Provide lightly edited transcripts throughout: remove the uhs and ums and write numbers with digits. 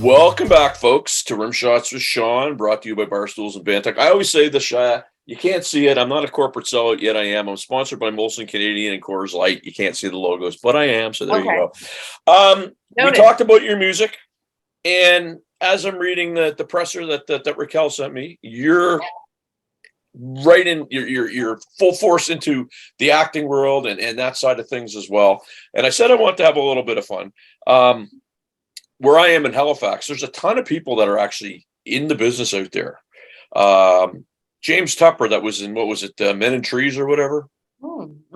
Welcome back, folks, to Rimshots with Sean, brought to you by Barstools and Bandtalk. I always say this, Shiah, you can't see it. I'm not a corporate sellout, yet I am. I'm sponsored by Molson Canadian and Coors Light. You can't see the logos, but I am, so there you go. We talked about your music, and as I'm reading the presser that Raquel sent me, you're right in, you're full force into the acting world and that side of things as well. And I said I want to have a little bit of fun. Where I am in Halifax, there's a ton of people that are actually in the business out there. James Tupper, that was in, what was it, Men and Trees or whatever?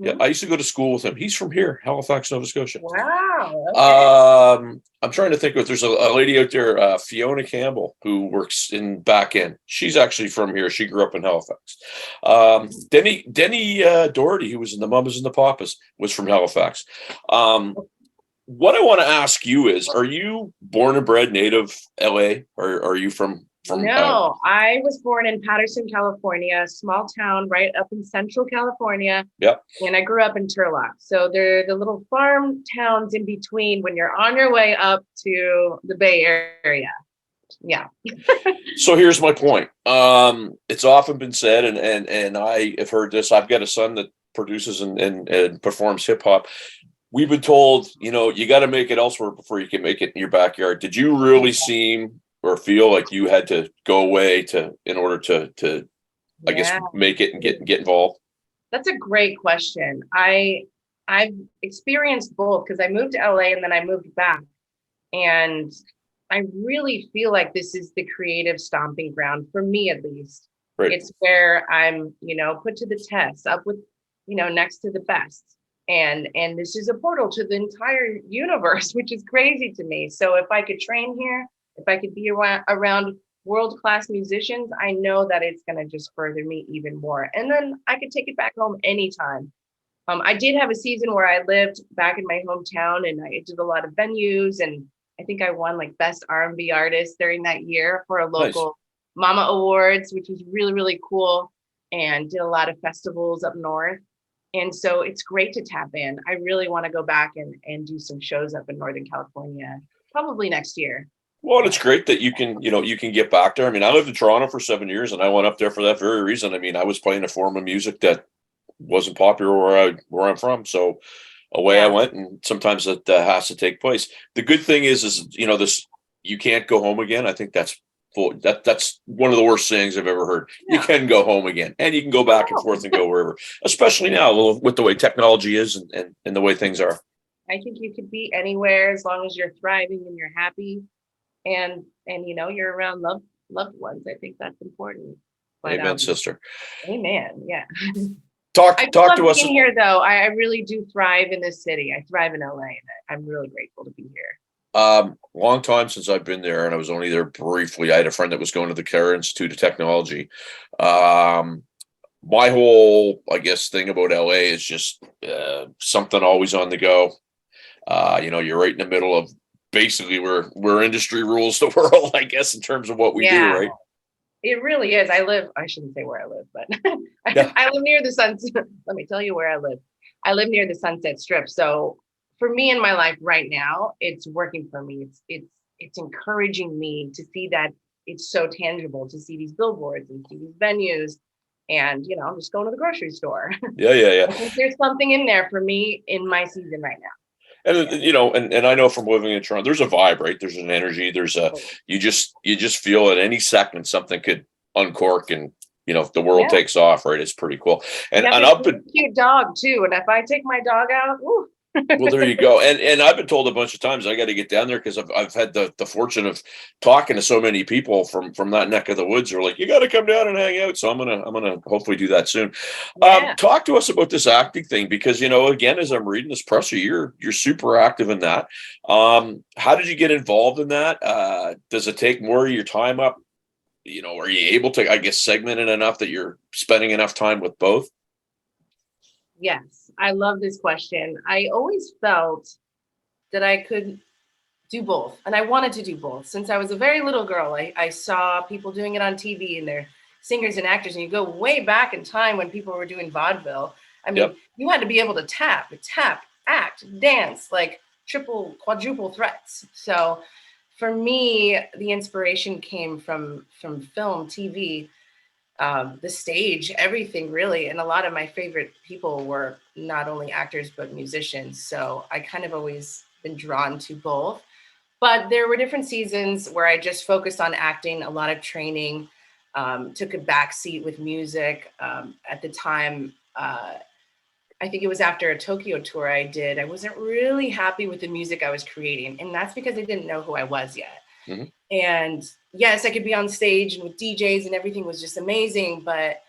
Yeah, I used to go to school with him. He's from here, Halifax, Nova Scotia. Wow. Okay. I'm trying to think of, there's a lady out there, Fiona Campbell, who works in back end. She's actually from here. She grew up in Halifax. Denny Doherty, who was in the Mamas and the Papas, was from Halifax. What I want to ask you is, are you born and bred native LA, or are you from No, I was born in Patterson, California, a small town right up in central California. Yep. And I grew up in Turlock. So they're the little farm towns in between when you're on your way up to the Bay Area. Yeah. So here's my point. It's often been said, and I have heard this. I've got a son that produces and performs hip hop. We've been told, you got to make it elsewhere before you can make it in your backyard. Did you really seem or feel like you had to go away in order to I guess, make it and get involved? That's a great question. I've experienced both because I moved to LA and then I moved back. And I really feel like this is the creative stomping ground for me, at least. Right. It's where I'm, put to the test, up with, next to the best. And this is a portal to the entire universe, which is crazy to me. So if I could train here, if I could be around world-class musicians, I know that it's going to just further me even more. And then I could take it back home anytime. I did have a season where I lived back in my hometown and I did a lot of venues. And I think I won like best R&B artist during that year for a local Mama Awards, which was really, really cool. And did a lot of festivals up north. And so it's great to tap in. I really want to go back and do some shows up in Northern California, probably next year. Well, it's great that you can get back there. I mean, I lived in Toronto for 7 years and I went up there for that very reason. I mean, I was playing a form of music that wasn't popular where I'm from. So away I went, and sometimes that has to take place. The good thing is this, you can't go home again. I think that's one of the worst things I've ever heard. Yeah. You can go home again, and you can go back and forth and go wherever, especially now with the way technology is and the way things are. I think you could be anywhere as long as you're thriving and you're happy and you're around loved ones. I think that's important. But, amen, sister. Amen. Yeah. Talk to us. Being here, though, I really do thrive in this city. I thrive in LA, and I'm really grateful to be here. Long time since I've been there, and I was only there briefly. I had a friend that was going to the Kerr Institute of Technology. My whole, I guess, thing about LA is just something always on the go. You're right in the middle of basically where industry rules the world, I guess, in terms of what we do, right? It really is. I shouldn't say where I live, but I live near the Sunset. Let me tell you where I live. I live near the Sunset Strip. So for me in my life right now, it's working for me. It's encouraging me to see that it's so tangible, to see these billboards and see these venues. And, I'm just going to the grocery store. Yeah. I think there's something in there for me in my season right now. And and I know from living in Toronto, there's a vibe, right? There's an energy. There's you just feel at any second something could uncork and the world takes off, right? It's pretty cool. And I've been cute dog too. And if I take my dog out, ooh. Well, there you go. And I've been told a bunch of times I got to get down there because I've had the fortune of talking to so many people from that neck of the woods. They're like, you got to come down and hang out. So I'm gonna hopefully do that soon. Yeah. Talk to us about this acting thing, because again, as I'm reading this presser, you're super active in that. How did you get involved in that? Does it take more of your time up? Are you able to, I guess, segment it enough that you're spending enough time with both? Yes, I love this question. I always felt that I could do both, and I wanted to do both. Since I was a very little girl, I saw people doing it on TV, and they're singers and actors, and you go way back in time when people were doing vaudeville. I mean, you had to be able to tap, act, dance, like triple, quadruple threats. So for me, the inspiration came from film, TV, the stage, everything really. And a lot of my favorite people were not only actors, but musicians. So I kind of always been drawn to both. But there were different seasons where I just focused on acting, a lot of training, took a back seat with music. At the time, I think it was after a Tokyo tour I did, I wasn't really happy with the music I was creating. And that's because I didn't know who I was yet. Mm-hmm. And yes, I could be on stage and with DJs and everything was just amazing, but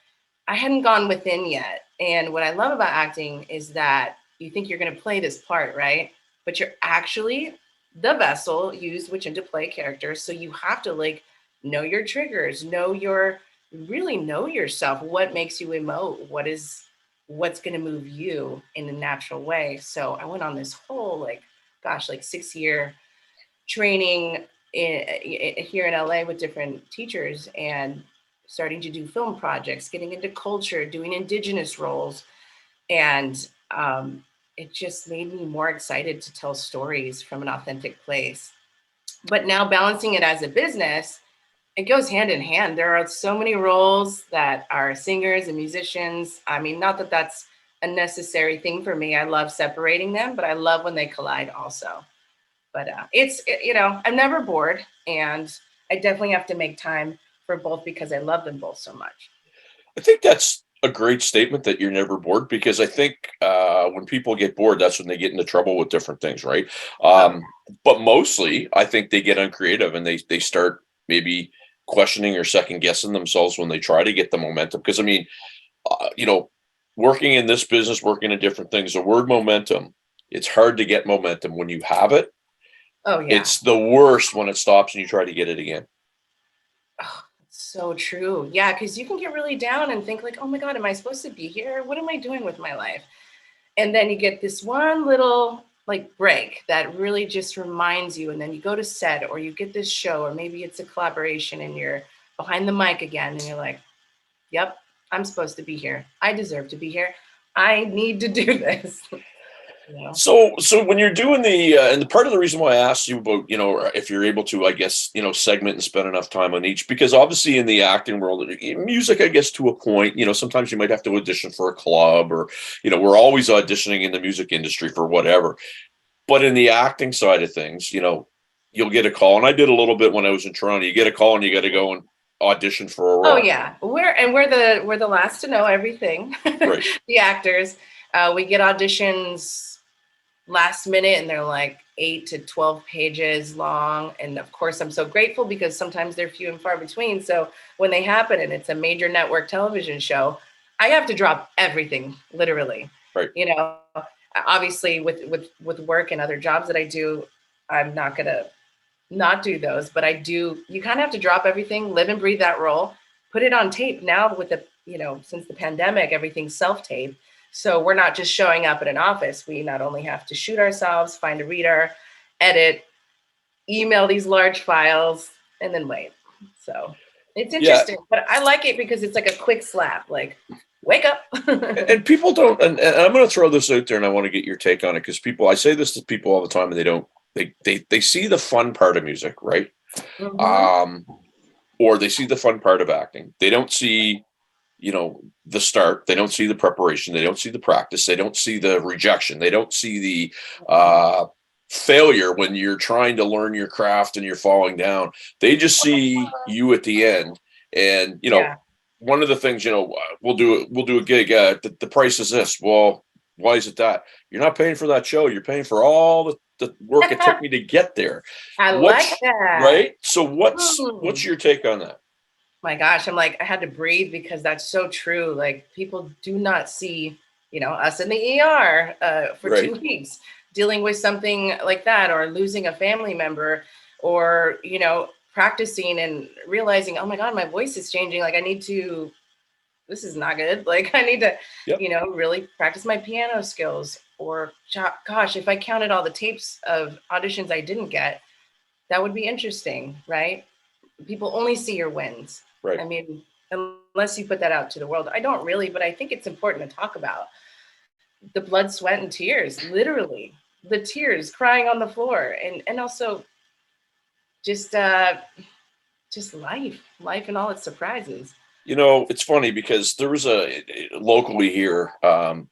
I hadn't gone within yet. And what I love about acting is that you think you're going to play this part, right? But you're actually the vessel used which to play characters. So you have to like know your triggers, really know yourself, what makes you emote, what's going to move you in a natural way. So I went on this whole like 6-year training here in LA with different teachers and starting to do film projects, getting into culture, doing indigenous roles. And it just made me more excited to tell stories from an authentic place. But now balancing it as a business, it goes hand in hand. There are so many roles that are singers and musicians. I mean, not that that's a necessary thing for me. I love separating them, but I love when they collide also. But I'm never bored, and I definitely have to make time for both because I love them both so much. I think that's a great statement, that you're never bored, because I think when people get bored, that's when they get into trouble with different things, right? But mostly, I think they get uncreative and they start maybe questioning or second guessing themselves when they try to get the momentum. Because I mean, working in this business, working in different things, the word momentum, it's hard to get momentum when you have it. Oh yeah. It's the worst when it stops and you try to get it again. Oh, so true. Yeah, because you can get really down and think like, oh my God, am I supposed to be here? What am I doing with my life? And then you get this one little like break that really just reminds you. And then you go to set, or you get this show, or maybe it's a collaboration and you're behind the mic again and you're like, yep, I'm supposed to be here. I deserve to be here. I need to do this. So when you're doing and the part of the reason why I asked you about, if you're able to, I guess, segment and spend enough time on each, because obviously in the acting world, music, I guess to a point, sometimes you might have to audition for a club, or, we're always auditioning in the music industry for whatever. But in the acting side of things, you'll get a call, and I did a little bit when I was in Toronto. You get a call and you got to go and audition for a role. Oh yeah, we're the last to know everything. Right. The actors, we get auditions last minute and they're like 8 to 12 pages long. And of course, I'm so grateful because sometimes they're few and far between. So when they happen and it's a major network television show, I have to drop everything, literally. Right. Obviously with work and other jobs that I do, I'm not going to not do those, but I do, you kind of have to drop everything, live and breathe that role, put it on tape. Now with the, since the pandemic, everything's self-tape. So we're not just showing up at an office. We not only have to shoot ourselves, find a reader, edit, email these large files, and then wait. So it's interesting, but I like it because it's like a quick slap, like wake up. And people don't, and I'm going to throw this out there and I want to get your take on it, because I say this to people all the time and they don't, they see the fun part of music, right? Mm-hmm. Or they see the fun part of acting. They don't see, the start. They don't see the preparation. They don't see the practice. They don't see the rejection. They don't see the failure when you're trying to learn your craft and you're falling down. They just see you at the end. And, one of the things, we'll do a gig. The price is this. Well, why is it that? You're not paying for that show. You're paying for all the work it took me to get there. I like that. Right. So what's your take on that? My gosh, I'm like, I had to breathe because that's so true. Like people do not see, us in the ER for 2 weeks dealing with something like that, or losing a family member, or, practicing and realizing, oh my God, my voice is changing. Like this is not good. Like I need to, really practice my piano skills. Or gosh, if I counted all the tapes of auditions I didn't get, that would be interesting, right? People only see your wins. Right. I mean, unless you put that out to the world. I don't really, but I think it's important to talk about the blood, sweat, and tears, literally the tears, crying on the floor. And also just life and all its surprises. It's funny because there was locally here,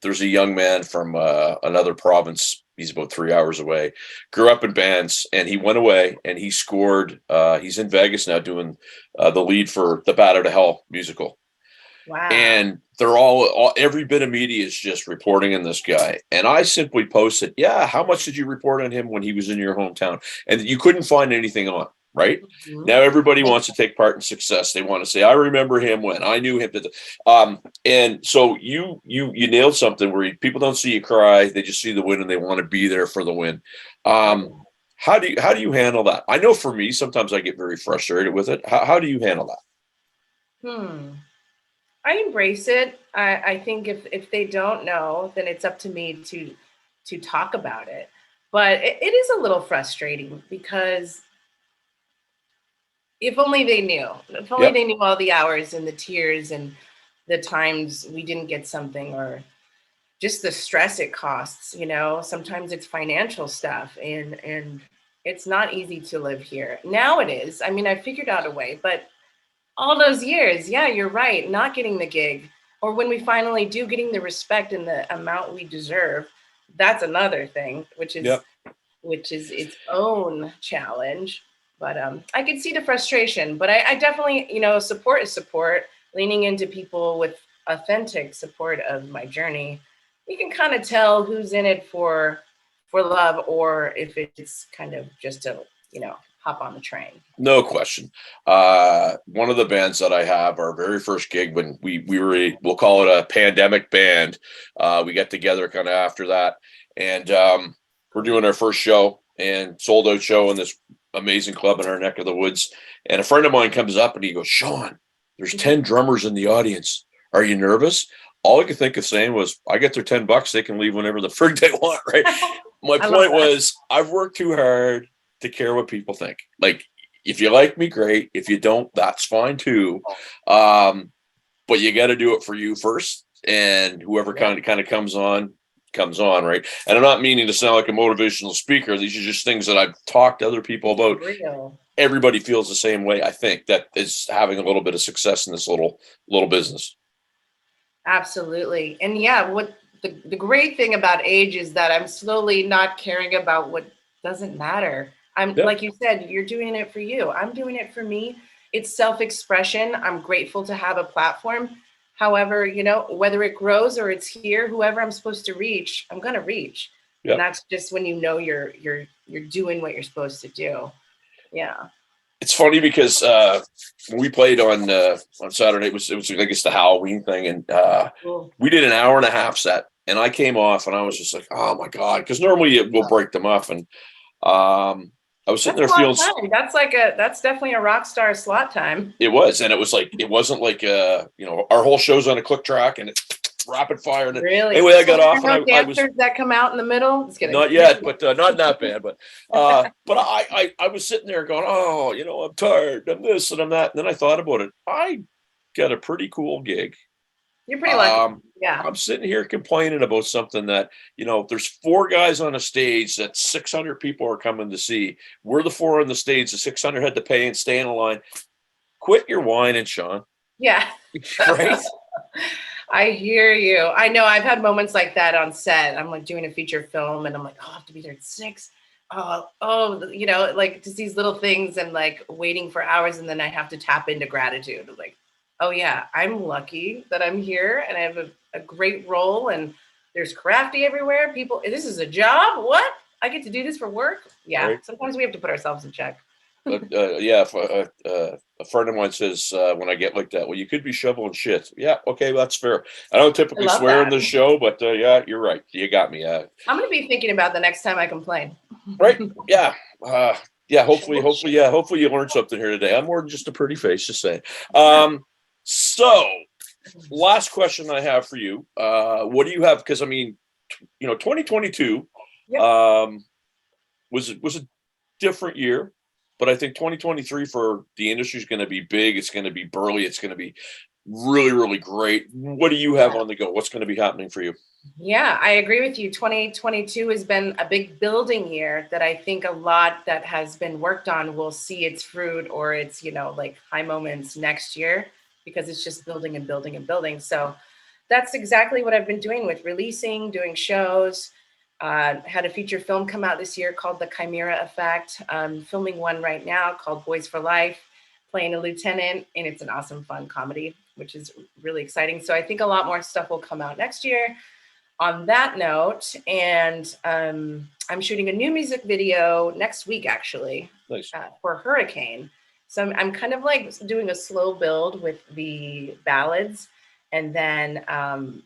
there's a young man from another province. He's about 3 hours away, grew up in bands, and he went away and he scored. He's in Vegas now doing the lead for the Bat Out of Hell musical. Wow. And they're every bit of media is just reporting on this guy. And I simply posted, yeah, how much did you report on him when he was in your hometown? And you couldn't find anything on, right? Mhm. Now everybody wants to take part in success. They want to say, I remember him when I knew him. And so you nailed something where people don't see you cry. They just see the win and they want to be there for the win. How do you handle that? I know for me, sometimes I get very frustrated with it. How do you handle that? I embrace it. I think if they don't know, then it's up to me to talk about it. But it is a little frustrating because if only they knew. If only Yep. they knew all the hours and the tears and the times we didn't get something, or just the stress it costs. Sometimes it's financial stuff, and it's not easy to live here. Now it is. I mean, I figured out a way, but all those years, yeah, you're right, not getting the gig, or when we finally do, getting the respect and the amount we deserve, that's another thing, which is Yep. its own challenge. But I could see the frustration, but I definitely, support is support. Leaning into people with authentic support of my journey, you can kind of tell who's in it for love, or if it's kind of just to, hop on the train. No question. One of the bands that I have, our very first gig when we'll call it a pandemic band. We got together kind of after that, and we're doing our first show and sold out show in this amazing club in our neck of the woods. And a friend of mine comes up and he goes, Sean, there's 10 drummers in the audience. Are you nervous? All I could think of saying was, I get their $10. They can leave whenever the frig they want. Right. My point was, I've worked too hard to care what people think. Like, if you like me, great. If you don't, that's fine too. But you got to do it for you first. And whoever kind of comes on, right? And I'm not meaning to sound like a motivational speaker. These are just things that I've talked to other people about. Everybody feels the same way. I think that is having a little bit of success in this little business. Absolutely. And yeah, what the great thing about age is that I'm slowly not caring about what doesn't matter. Like you said, you're doing it for you. I'm doing it for me. It's self-expression. I'm grateful to have a platform. However, whether it grows or it's here, whoever I'm supposed to reach, I'm going to reach. Yep. And that's just when you're doing what you're supposed to do. Yeah. It's funny because when we played on Saturday, it was I guess the Halloween thing, and we did an hour and a half set, and I came off and I was just like, oh my God, because normally we'll break them up, and I was sitting there feeling that's definitely a rock star slot time. It was, and it wasn't like our whole show's on a click track and it's rapid fire. And really? Anyway, I got off, and I was that come out in the middle. Just kidding. Not yet, but not in that band. But I was sitting there going, oh, I'm tired, I'm this and I'm that. And then I thought about it. I got a pretty cool gig. You're pretty lucky. Yeah. I'm sitting here complaining about something that, there's 4 guys on a stage that 600 people are coming to see. We're the 4 on the stage. The 600 had to pay and stay in a line. Quit your whining, Sean. Yeah. Right? I hear you. I know I've had moments like that on set. I'm like doing a feature film and I'm like, oh, I have to be there at 6. Like just these little things and like waiting for hours. And then I have to tap into gratitude. Like, oh yeah, I'm lucky that I'm here and I have a great role and there's crafty everywhere. People, this is a job. What? I get to do this for work. Yeah. Right. Sometimes we have to put ourselves in check. A friend of mine says when I get like that, well, you could be shoveling shit. Yeah, okay, that's fair. I don't typically swear in this show, but yeah, you're right. You got me. I'm going to be thinking about the next time I complain. Right? Yeah. Yeah. Hopefully you learned something here today. I'm more than just a pretty face, just saying. So, last question I have for you. What do you have? Because 2022 was a different year. But I think 2023 for the industry is going to be big. It's going to be burly. It's going to be really, really great. What do you have on the go? What's going to be happening for you? Yeah, I agree with you. 2022 has been a big building year that I think a lot that has been worked on will see its fruit or its, like high moments next year because it's just building and building and building. So that's exactly what I've been doing with releasing, doing shows. Had a feature film come out this year called The Chimera Effect. Filming one right now called Boys for Life, playing a lieutenant, and it's an awesome, fun comedy, which is really exciting. So I think a lot more stuff will come out next year on that note. And I'm shooting a new music video next week, actually, Nice. For Hurricane. So I'm kind of like doing a slow build with the ballads. And then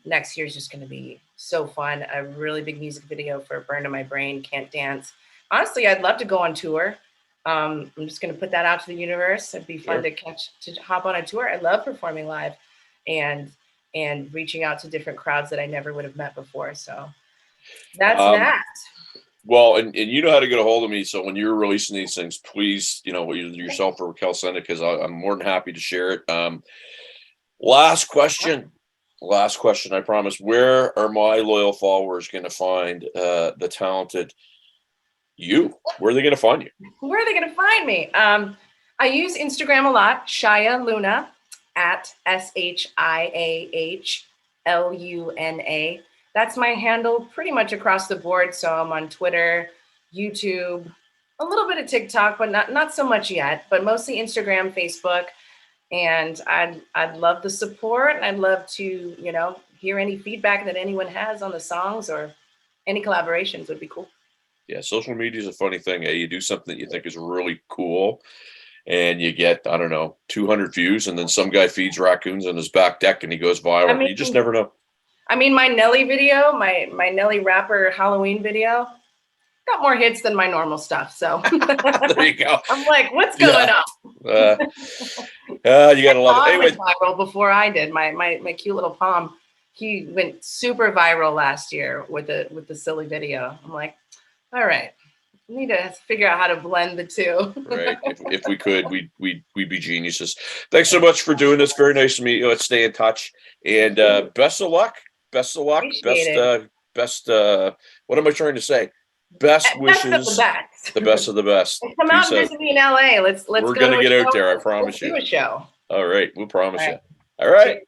next year is just going to be so fun. A really big music video for Burn to My Brain, Can't Dance. Honestly, I'd love to go on tour. I'm just going to put that out to the universe. It'd be fun to hop on a tour. I love performing live and reaching out to different crowds that I never would have met before. So that's that. Well, and you know how to get a hold of me. So when you're releasing these things, please, either yourself or Kel send it because I'm more than happy to share it. Last question, I promise. Where are my loyal followers going to find the talented you? Where are they going to find you? Where are they going to find me? I use Instagram a lot, Shiah Luna, at ShiahLuna. That's my handle pretty much across the board. So I'm on Twitter, YouTube, a little bit of TikTok, but not so much yet, but mostly Instagram, Facebook. And I'd love the support. I'd love to, hear any feedback that anyone has on the songs or any collaborations would be cool. Yeah, social media is a funny thing. You do something that you think is really cool and you get, I don't know, 200 views, and then some guy feeds raccoons on his back deck and he goes viral. You just never know. I mean, my Nelly video, my Nelly rapper Halloween video, got more hits than my normal stuff. So there you go. I'm like, what's going on? You gotta love it. Anyway, went viral before I did. My cute little Palm, he went super viral last year with the silly video. I'm like, all right, we need to figure out how to blend the two. Right. If we could, we'd be geniuses. Thanks so much for doing this. Very nice to meet you. Let's stay in touch. And best of luck. Best of luck. Best what am I trying to say? Best wishes. The best of the best. Come out and visit me in LA. Let's We're gonna get out there, I promise you. Do a show. All right, we'll promise you. All right.